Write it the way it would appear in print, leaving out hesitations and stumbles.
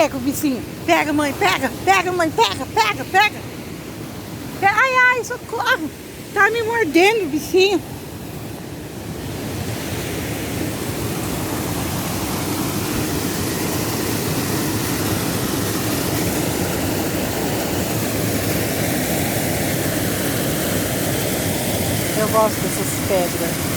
Pega o bichinho. Pega, mãe, pega. Pega, mãe, pega, pega, pega. Ai, ai, socorro. Tá me mordendo o bichinho. Eu gosto dessas pedras.